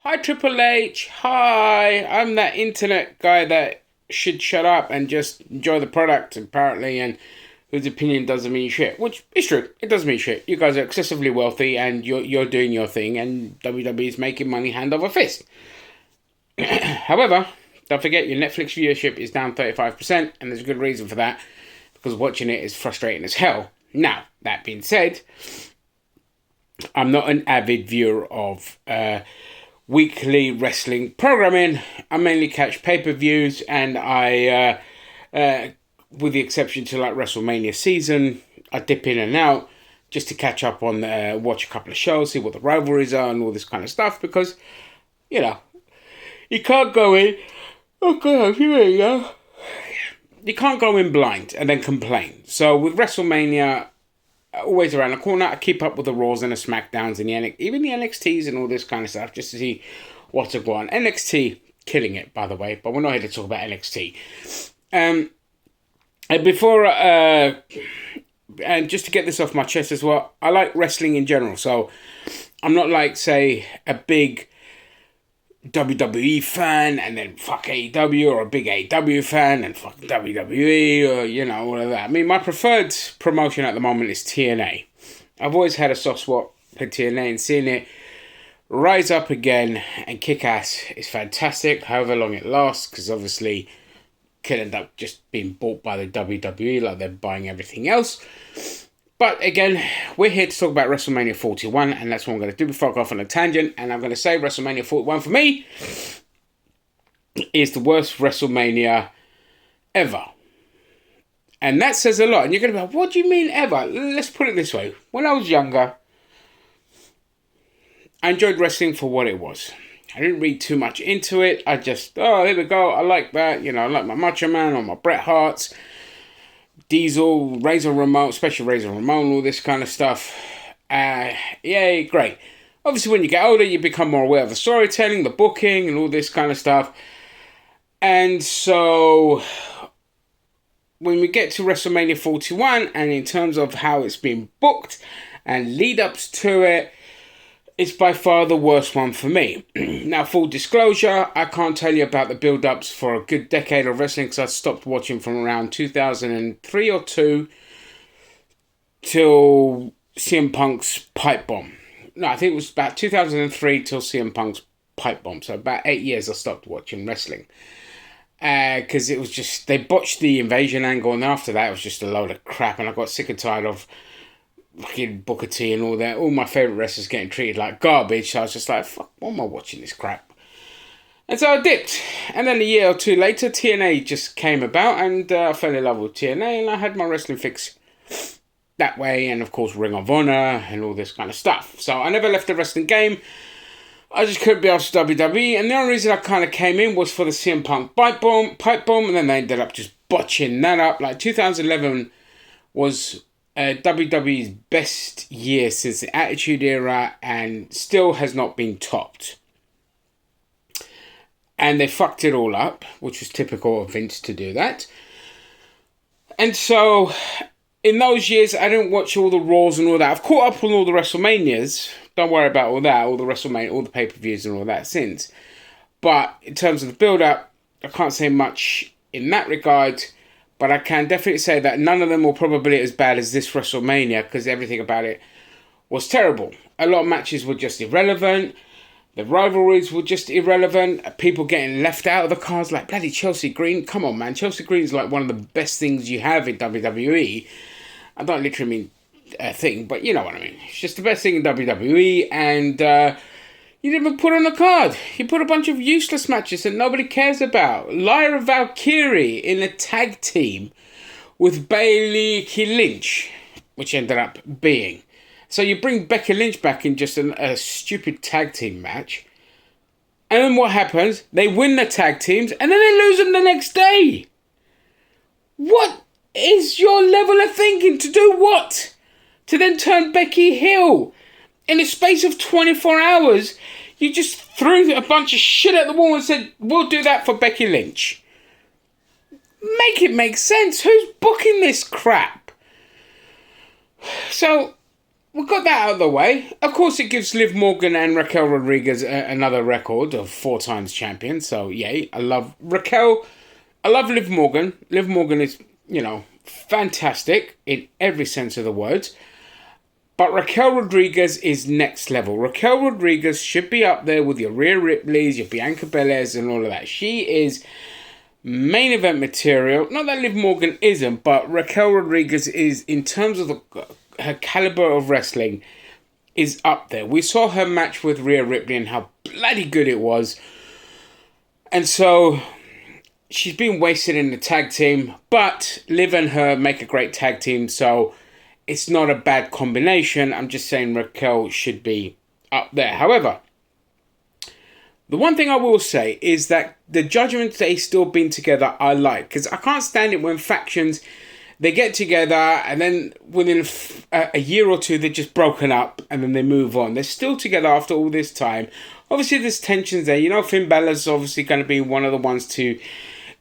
Hi, Triple H. Hi. I'm that internet guy that should shut up and just enjoy the product, apparently, and whose opinion doesn't mean shit. Which is true. It doesn't mean shit. You guys are excessively wealthy and you're doing your thing, and WWE is making money hand over fist. However, don't forget your Netflix viewership is down 35%, and there's a good reason for that, because watching it is frustrating as hell. Now, that being said, I'm not an avid viewer of weekly wrestling programming. I mainly catch pay-per-views, and with the exception to like WrestleMania season, I dip in and out just to catch up on, watch a couple of shows, see what the rivalries are, and all this kind of stuff. Because you can't go in. Oh god, here we go. You can't go in blind and then complain. So with WrestleMania always around the corner, I keep up with the Raws and the SmackDowns and even the NXTs and all this kind of stuff just to see what's going on. NXT killing it, by the way, but we're not here to talk about NXT. And before, and just to get this off my chest as well, I like wrestling in general. So I'm not like, say, a big WWE fan and then fuck AEW, or a big AEW fan and fuck WWE, or all of that. I mean, my preferred promotion at the moment is TNA. I've always had a soft spot for TNA, and seeing it rise up again and kick ass is fantastic, however long it lasts, because obviously could end up just being bought by the WWE like they're buying everything else. But again, we're here to talk about WrestleMania 41, and that's what I'm going to do before I go off on a tangent. And I'm going to say WrestleMania 41 for me is the worst WrestleMania ever. And that says a lot. And you're going to be like, what do you mean ever? Let's put it this way. When I was younger, I enjoyed wrestling for what it was. I didn't read too much into it. I just, here we go. I like that. I like my Macho Man or my Bret Harts. Diesel, Razor Ramon, especially Razor Ramon, all this kind of stuff. Yay, great. Obviously, when you get older, you become more aware of the storytelling, the booking, and all this kind of stuff. And so, when we get to WrestleMania 41, and in terms of how it's been booked and lead-ups to it, it's by far the worst one for me. Now, full disclosure, I can't tell you about the build-ups for a good decade of wrestling, because I stopped watching from around 2003 or 2 till CM Punk's pipe bomb. No, I think it was about 2003 till CM Punk's pipe bomb. So about 8 years I stopped watching wrestling. Because it was just, they botched the invasion angle, and after that it was just a load of crap, and I got sick and tired of fucking Booker T and all that, all my favourite wrestlers getting treated like garbage. So I was just like, fuck, why am I watching this crap? And so I dipped. And then a year or two later, TNA just came about, and I fell in love with TNA, and I had my wrestling fix that way, and of course Ring of Honor and all this kind of stuff. So I never left the wrestling game. I just couldn't be asked WWE, and the only reason I kind of came in was for the CM Punk pipe bomb, and then they ended up just botching that up. Like 2011 was WWE's best year since the Attitude Era, and still has not been topped. And they fucked it all up, which was typical of Vince to do that. And so, in those years, I didn't watch all the Raws and all that. I've caught up on all the WrestleManias. Don't worry about all that, all the WrestleMania, all the pay-per-views and all that since. But in terms of the build-up, I can't say much in that regard. But I can definitely say that none of them were probably as bad as this WrestleMania, because everything about it was terrible. A lot of matches were just irrelevant. The rivalries were just irrelevant. People getting left out of the cards, like bloody Chelsea Green. Come on, man. Chelsea Green is like one of the best things you have in WWE. I don't literally mean a thing, but you know what I mean. It's just the best thing in WWE, and you didn't even put on a card. You put a bunch of useless matches that nobody cares about. Lyra Valkyrie in a tag team with Becky Lynch, which ended up being. So you bring Becky Lynch back in just a stupid tag team match. And then what happens? They win the tag teams, and then they lose them the next day. What is your level of thinking? To do what? To then turn Becky heel? In the space of 24 hours, you just threw a bunch of shit at the wall and said, we'll do that for Becky Lynch. Make it make sense. Who's booking this crap? So, we got that out of the way. Of course, it gives Liv Morgan and Raquel Rodriguez another record of 4 times champion. So, yay. I love Raquel. I love Liv Morgan. Liv Morgan is, fantastic in every sense of the word. But Raquel Rodriguez is next level. Raquel Rodriguez should be up there with your Rhea Ripley's, your Bianca Belair's and all of that. She is main event material. Not that Liv Morgan isn't, but Raquel Rodriguez is, in terms of her caliber of wrestling, is up there. We saw her match with Rhea Ripley and how bloody good it was. And so she's been wasted in the tag team, but Liv and her make a great tag team, so it's not a bad combination. I'm just saying Raquel should be up there. However, the one thing I will say is that the Judgment Day still being together I like. Because I can't stand it when factions, they get together and then within a year or two they're just broken up and then they move on. They're still together after all this time. Obviously there's tensions there. Finn Balor's obviously going to be one of the ones to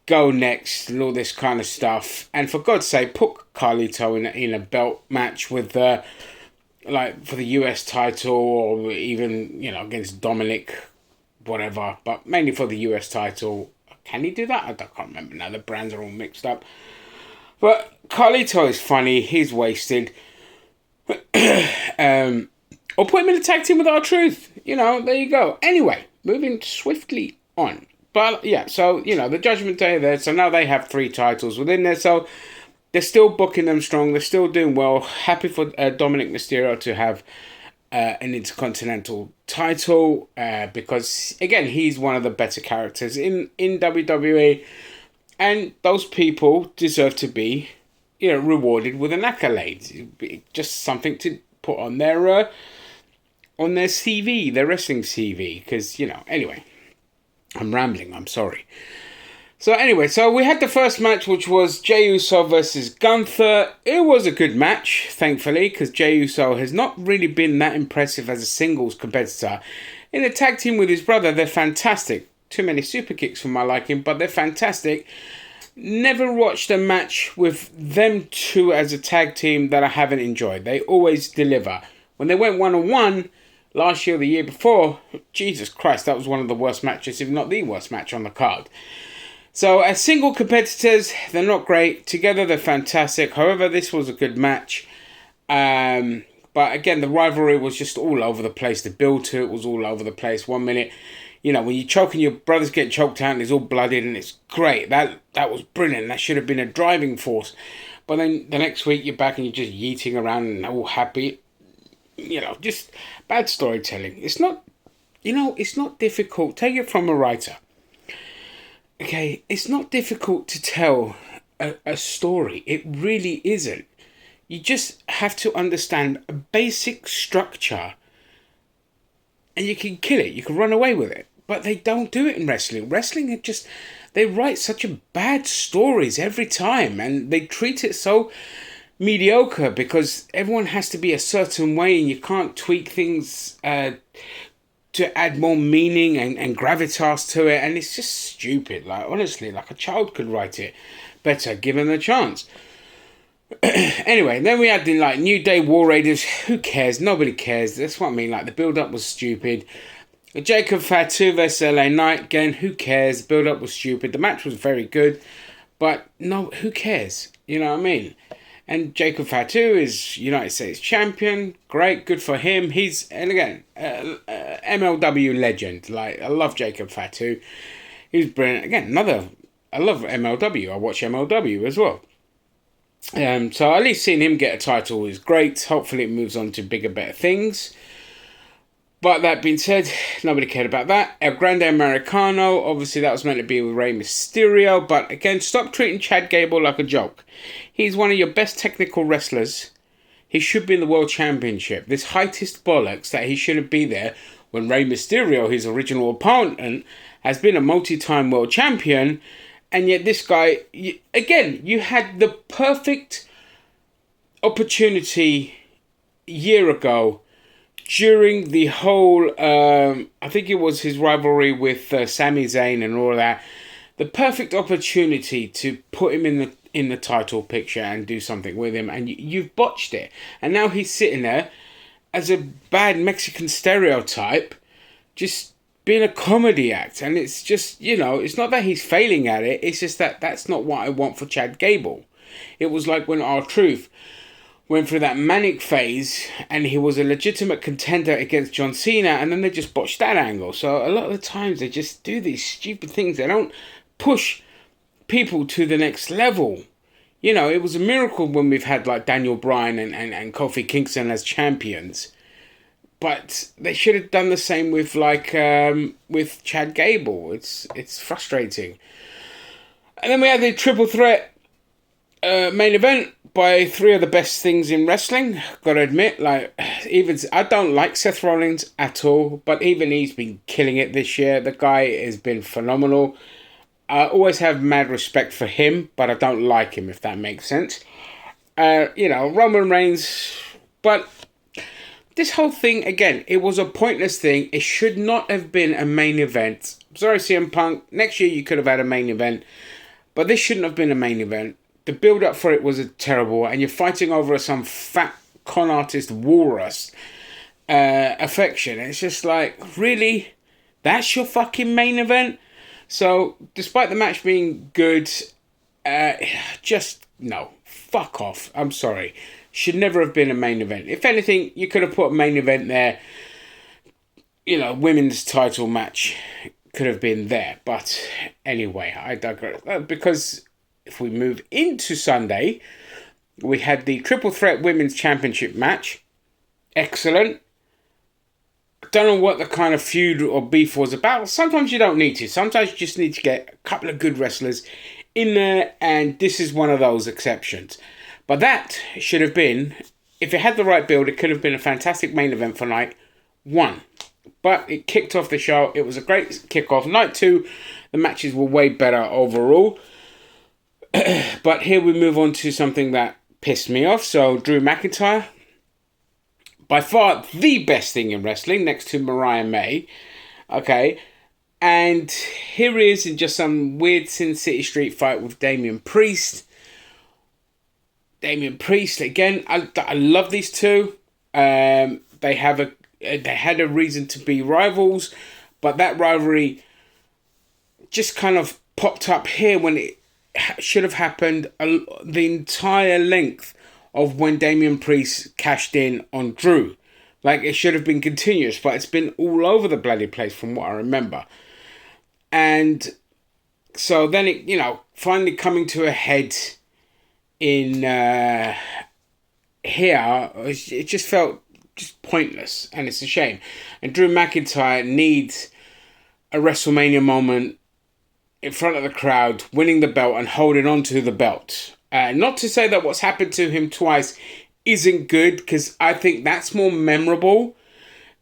go next and all this kind of stuff. And for God's sake, put Carlito in a belt match with for the US title, or even against Dominic, whatever, but mainly for the US title. Can he do that? I can't remember now. The brands are all mixed up. But Carlito is funny. He's wasted. Or put him in a tag team with R-Truth. There you go. Anyway, moving swiftly on. But yeah, so, the Judgment Day are there. So now they have 3 titles within there. So they're still booking them strong. They're still doing well. Happy for Dominic Mysterio to have an Intercontinental title. Because, again, he's one of the better characters in WWE. And those people deserve to be, rewarded with an accolade. Just something to put on their CV, their wrestling CV. Because, anyway. I'm rambling, I'm sorry. So anyway, we had the first match, which was Jey Uso versus Gunther. It was a good match, thankfully, because Jey Uso has not really been that impressive as a singles competitor. In a tag team with his brother, they're fantastic. Too many super kicks for my liking, but they're fantastic. Never watched a match with them two as a tag team that I haven't enjoyed. They always deliver. When they went one-on-one last year or the year before, Jesus Christ, that was one of the worst matches, if not the worst match on the card. So as single competitors, they're not great. Together, they're fantastic. However, this was a good match. But again, the rivalry was just all over the place. The build to it was all over the place. 1 minute, when you're choking, your brother's getting choked out and it's all blooded and it's great. That was brilliant. That should have been a driving force. But then the next week, you're back and you're just yeeting around and all happy. Just bad storytelling. It's not, it's not difficult. Take it from a writer. Okay, it's not difficult to tell a story. It really isn't. You just have to understand a basic structure and you can kill it. You can run away with it. But they don't do it in wrestling. Wrestling, they write such a bad stories every time and they treat it so mediocre because everyone has to be a certain way and you can't tweak things to add more meaning and gravitas to it, and it's just stupid. Honestly, a child could write it better given the chance. Anyway, then we had the New Day War Raiders. Who cares? Nobody cares. That's what I mean. The build-up was stupid. Jacob Fatu versus LA Knight. Again, who cares? The build-up was stupid. The match was very good, but no, who cares? You know what I mean? And Jacob Fatu is United States champion. Great, good for him. He's, and again, MLW legend. I love Jacob Fatu. He's brilliant. Again, I love MLW. I watch MLW as well. So at least seeing him get a title is great. Hopefully it moves on to bigger, better things. But that being said, nobody cared about that. El Grande Americano, obviously that was meant to be with Rey Mysterio. But again, stop treating Chad Gable like a joke. He's one of your best technical wrestlers. He should be in the World Championship. This heightest bollocks that he shouldn't be there when Rey Mysterio, his original opponent, has been a multi-time world champion. And yet this guy, again, you had the perfect opportunity a year ago during the whole, I think it was his rivalry with Sami Zayn and all that. The perfect opportunity to put him in the title picture and do something with him, and you've botched it. And now he's sitting there as a bad Mexican stereotype, just being a comedy act. And it's just, it's not that he's failing at it, it's just that that's not what I want for Chad Gable. It was like when R-Truth went through that manic phase and he was a legitimate contender against John Cena, and then they just botched that angle. So a lot of the times they just do these stupid things. They don't push people to the next level. It was a miracle when we've had like Daniel Bryan and Kofi Kingston as champions. But they should have done the same with with Chad Gable. It's frustrating. And then we had the triple threat main event by three of the best things in wrestling. Gotta admit, I don't like Seth Rollins at all, but even he's been killing it this year. The guy has been phenomenal. I always have mad respect for him, but I don't like him, if that makes sense. Roman Reigns, but this whole thing, again, it was a pointless thing. It should not have been a main event. Sorry, CM Punk. Next year you could have had a main event, but this shouldn't have been a main event. The build-up for it was terrible, and you're fighting over some fat con artist walrus affection. It's just like, really? That's your fucking main event? So, despite the match being good, no. Fuck off. I'm sorry. Should never have been a main event. If anything, you could have put a main event there. Women's title match could have been there. But anyway, I digress. Because if we move into Sunday, we had the Triple Threat Women's Championship match. Excellent. Don't know what the kind of feud or beef was about. Sometimes you don't need to. Sometimes you just need to get a couple of good wrestlers in there, and this is one of those exceptions. But that should have been, if it had the right build, it could have been a fantastic main event for night one. But it kicked off the show. It was a great kickoff. Night two, the matches were way better overall. But here we move on to something that pissed me off. So Drew McIntyre, by far the best thing in wrestling, next to Mariah May. Okay. And here he is in just some weird Sin City Street fight with Damian Priest. Damian Priest, again, I love these two. They had a reason to be rivals, but that rivalry just kind of popped up here when it should have happened the entire length of when Damian Priest cashed in on Drew. Like, it should have been continuous, but it's been all over the bloody place from what I remember. And so then it, finally coming to a head in here, it just felt just pointless, and it's a shame. And Drew McIntyre needs a WrestleMania moment in front of the crowd, winning the belt and holding on to the belt. Not to say that what's happened to him twice isn't good, because I think that's more memorable,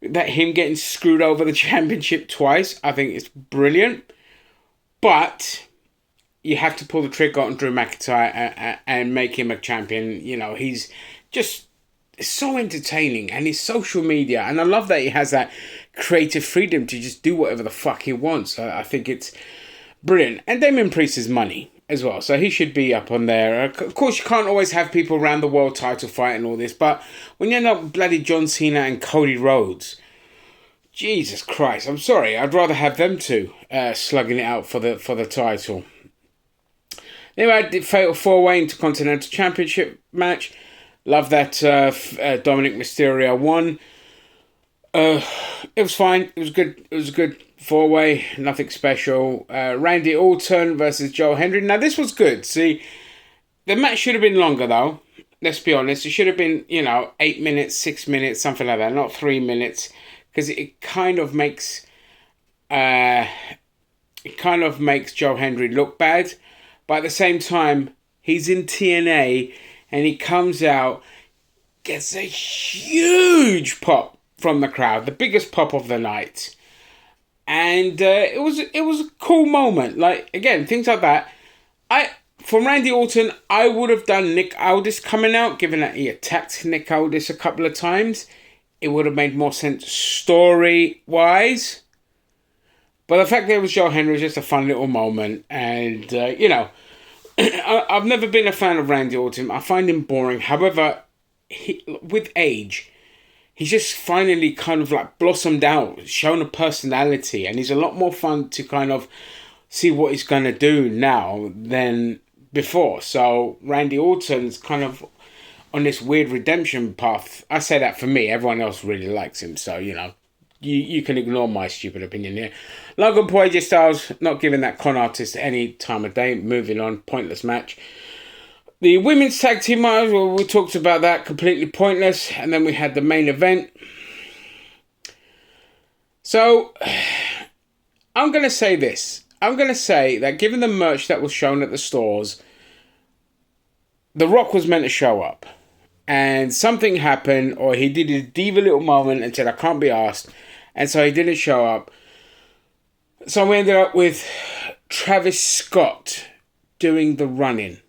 that him getting screwed over the championship twice. I think it's brilliant. But you have to pull the trigger on Drew McIntyre and make him a champion. He's just so entertaining, and his social media, and I love that he has that creative freedom to just do whatever the fuck he wants. I think it's brilliant. And Damian Priest is money as well, so he should be up on there. Of course, you can't always have people around the world title fight and all this, but when you end up bloody John Cena and Cody Rhodes, Jesus Christ, I'm sorry, I'd rather have them two slugging it out for the title. Then we had the Fatal 4-Way Intercontinental Championship match. Love that Dominic Mysterio won. It was fine. It was good. It was a good 4-way. Nothing special. Randy Orton versus Joe Hendry. Now, this was good. See, the match should have been longer, though. Let's be honest. It should have been, 8 minutes, 6 minutes, something like that. Not 3 minutes. Because it kind of makes... Joe Hendry look bad. But at the same time, he's in TNA... and he comes out, gets a huge pop from the crowd, the biggest pop of the night, and it was a cool moment. Like, again, things like that. For Randy Orton, I would have done Nick Aldis coming out, given that he attacked Nick Aldis a couple of times. It would have made more sense story wise. But the fact that it was Joe Hendry was just a fun little moment, and I've never been a fan of Randy Orton. I find him boring. However, with age, he's just finally kind of like blossomed out, shown a personality, and he's a lot more fun to kind of see what he's going to do now than before. So Randy Orton's kind of on this weird redemption path. I say that for me. Everyone else really likes him, so you can ignore my stupid opinion here. Logan Paul, AJ Styles, not giving that con artist any time of day. Moving on, pointless match. The women's tag team match, well, we talked about that, completely pointless. And then we had the main event. So, I'm going to say this. I'm going to say that given the merch that was shown at the stores, The Rock was meant to show up. And something happened, or he did a diva little moment and said, I can't be asked. And so he didn't show up. So we ended up with Travis Scott doing the run-in.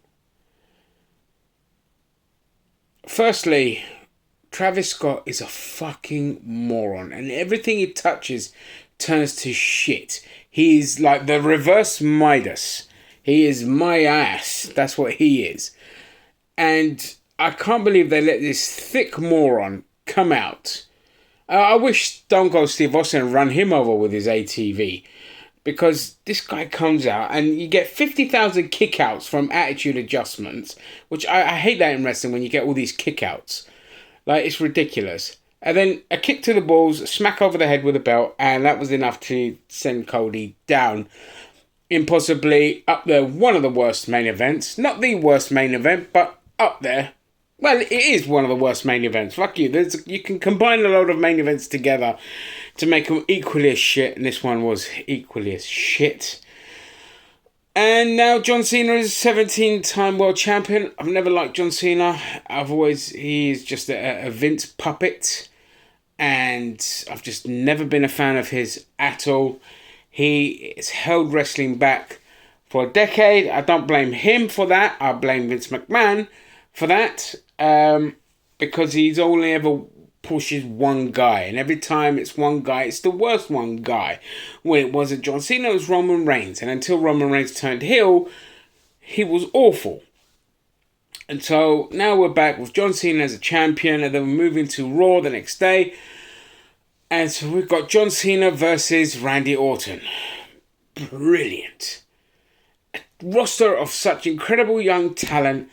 Firstly, Travis Scott is a fucking moron, and everything he touches turns to shit. He's like the reverse Midas. He is my ass. That's what he is. And I can't believe they let this thick moron come out. I wish Stone Cold Steve Austin run him over with his ATV. Because this guy comes out and you get 50,000 kickouts from attitude adjustments. Which I hate that in wrestling when you get all these kickouts. Like, it's ridiculous. And then a kick to the balls, smack over the head with a belt. And that was enough to send Cody down. In possibly up there, one of the worst main events. Not the worst main event, but up there. Well, it is one of the worst main events. Fuck you. You can combine a load of main events together to make them equally as shit. And this one was equally as shit. And now John Cena is a 17-time world champion. I've never liked John Cena. He's just a Vince puppet. And I've just never been a fan of his at all. He has held wrestling back for a decade. I don't blame him for that. I blame Vince McMahon for that. Because he's only ever pushes one guy, and every time it's one guy, it's the worst one guy. When it wasn't John Cena, it was Roman Reigns, and until Roman Reigns turned heel, he was awful. And so now we're back with John Cena as a champion, and then we're moving to Raw the next day, and so we've got John Cena versus Randy Orton. Brilliant. A roster of such incredible young talent.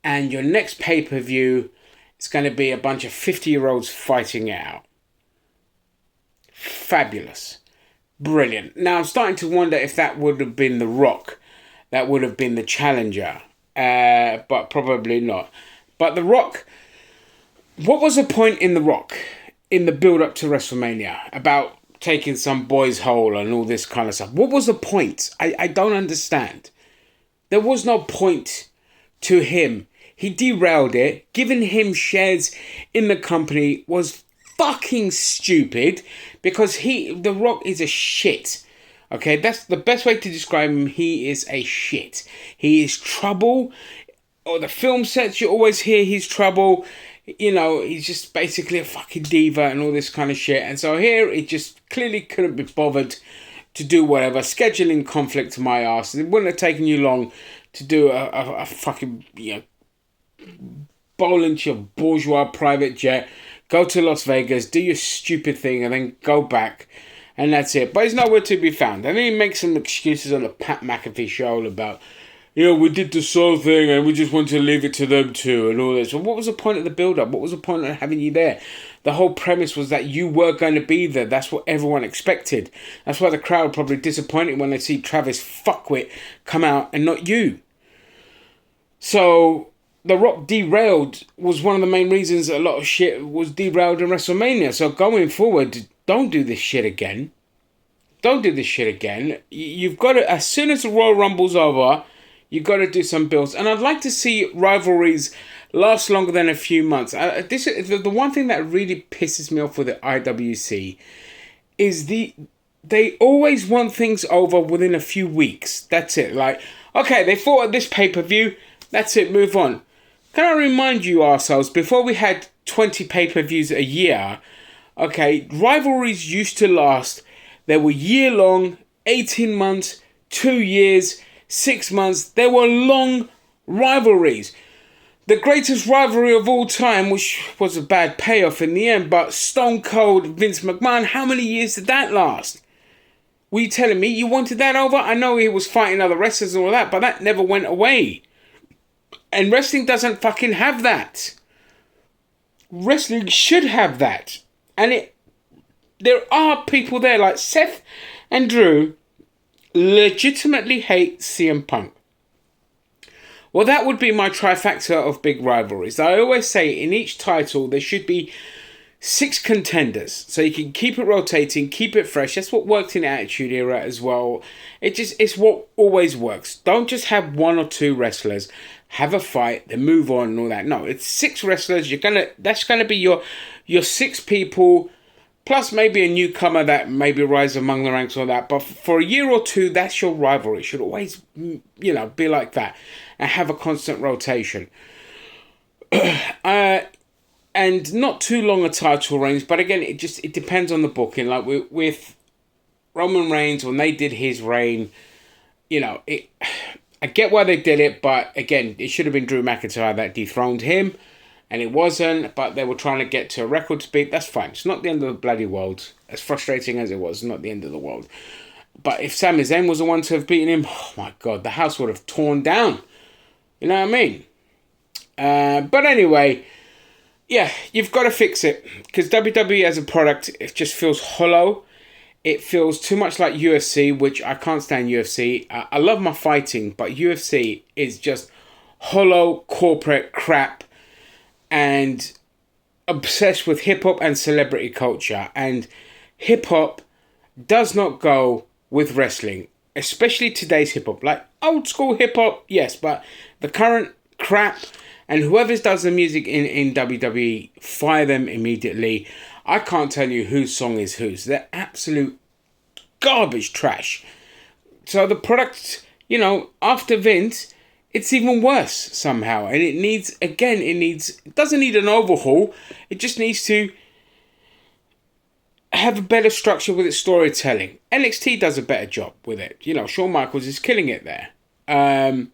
And your next pay-per-view is going to be a bunch of 50-year-olds fighting it out. Fabulous. Brilliant. Now, I'm starting to wonder if that would have been The Rock. That would have been the challenger. But probably not. But The Rock... What was the point in The Rock? In the build-up to WrestleMania? About taking some boy's hole and all this kind of stuff. What was the point? I don't understand. There was no point to him. He derailed it. Giving him shares in the company was fucking stupid because The Rock is a shit. Okay, that's the best way to describe him. He is a shit. He is trouble. Or the film sets, you always hear he's trouble. He's just basically a fucking diva and all this kind of shit. And so here, it just clearly couldn't be bothered to do whatever. Scheduling conflict to my ass. It wouldn't have taken you long to do a fucking, bowl into your bourgeois private jet, go to Las Vegas, do your stupid thing, and then go back. And that's it. But he's nowhere to be found. And then he makes some excuses on the Pat McAfee show about, we did the soul thing and we just want to leave it to them too and all this. So what was the point of the build-up? What was the point of having you there? The whole premise was that you were going to be there. That's what everyone expected. That's why the crowd probably disappointed when they see Travis fuckwit come out and not you. So The Rock derailed was one of the main reasons a lot of shit was derailed in WrestleMania. So going forward, don't do this shit again. Don't do this shit again. You've got to, as soon as the Royal Rumble's over, you've got to do some builds. And I'd like to see rivalries last longer than a few months. The one thing that really pisses me off with the IWC is they always want things over within a few weeks. That's it. Like, okay, they fought at this pay-per-view. That's it, move on. Can I remind you, arseholes, before we had 20 pay-per-views a year, okay, rivalries used to last. They were year-long, 18 months, 2 years, 6 months. They were long rivalries. The greatest rivalry of all time, which was a bad payoff in the end, but Stone Cold Vince McMahon, how many years did that last? Were you telling me you wanted that over? I know he was fighting other wrestlers and all that, but that never went away. And wrestling doesn't fucking have that. Wrestling should have that. And there are people there like Seth and Drew legitimately hate CM Punk. Well, that would be my trifecta of big rivalries. I always say in each title there should be 6 contenders, so you can keep it rotating, keep it fresh. That's what worked in Attitude Era as well. It's what always works. Don't just have 1 or 2 wrestlers have a fight, then move on and all that. No, it's 6 wrestlers. That's gonna be your 6 people, plus maybe a newcomer that maybe rise among the ranks or that. But for a year or 2, that's your rivalry. It should always, be like that and have a constant rotation. And not too long a title reigns, but again, it depends on the booking. Like with Roman Reigns, when they did his reign, I get why they did it, but again, it should have been Drew McIntyre that dethroned him, and it wasn't, but they were trying to get to a record speed. That's fine. It's not the end of the bloody world. As frustrating as it was, not the end of the world. But if Sami Zayn was the one to have beaten him, oh my God, the house would have torn down. You know what I mean? But anyway, yeah, you've got to fix it, because WWE as a product, it just feels hollow. It feels too much like UFC, which I can't stand UFC. I love my fighting, but UFC is just hollow corporate crap and obsessed with hip-hop and celebrity culture. And hip-hop does not go with wrestling, especially today's hip-hop. Like old school hip-hop, yes, but the current crap. And whoever does the music in WWE, fire them immediately. I can't tell you whose song is whose. They're absolute garbage trash. So the product, after Vince, it's even worse somehow. And it doesn't need an overhaul. It just needs to have a better structure with its storytelling. NXT does a better job with it. Shawn Michaels is killing it there. And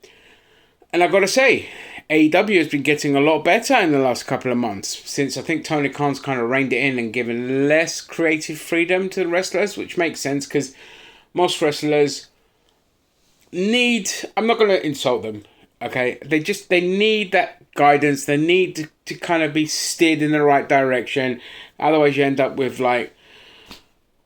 I gotta say, AEW has been getting a lot better in the last couple of months, since I think Tony Khan's kind of reined it in and given less creative freedom to the wrestlers, which makes sense because most wrestlers need, I'm not going to insult them, okay? They need that guidance. They need to kind of be steered in the right direction. Otherwise you end up with like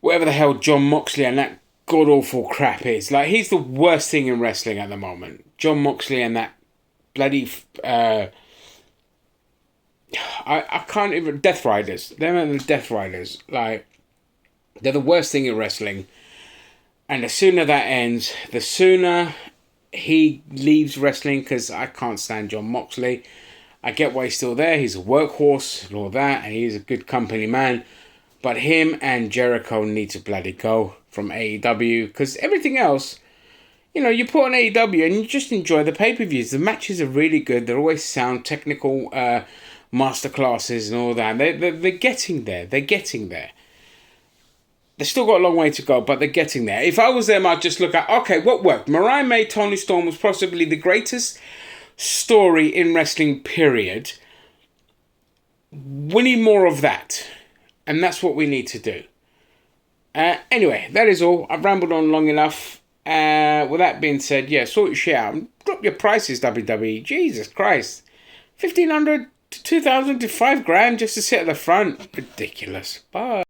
whatever the hell Jon Moxley and that god awful crap is. Like, he's the worst thing in wrestling at the moment. Jon Moxley and that bloody I can't even, Death Riders. They're the Death Riders. Like, they're the worst thing in wrestling. And the sooner that ends, the sooner he leaves wrestling, because I can't stand Jon Moxley. I get why he's still there. He's a workhorse and all that, and he's a good company man. But him and Jericho need to bloody go from AEW, because everything else, you put on AEW and you just enjoy the pay-per-views. The matches are really good. They're always sound, technical masterclasses and all that. They're getting there. They're getting there. They've still got a long way to go, but they're getting there. If I was them, I'd just look at, okay, what worked? Mariah May, Toni Storm was possibly the greatest story in wrestling, period. We need more of that. And that's what we need to do. Anyway, that is all. I've rambled on long enough. With that being said, yeah, sort your shit out. Drop your prices, WWE. Jesus Christ. $1,500 to $2,000 to $5,000 just to sit at the front. Ridiculous. Bye.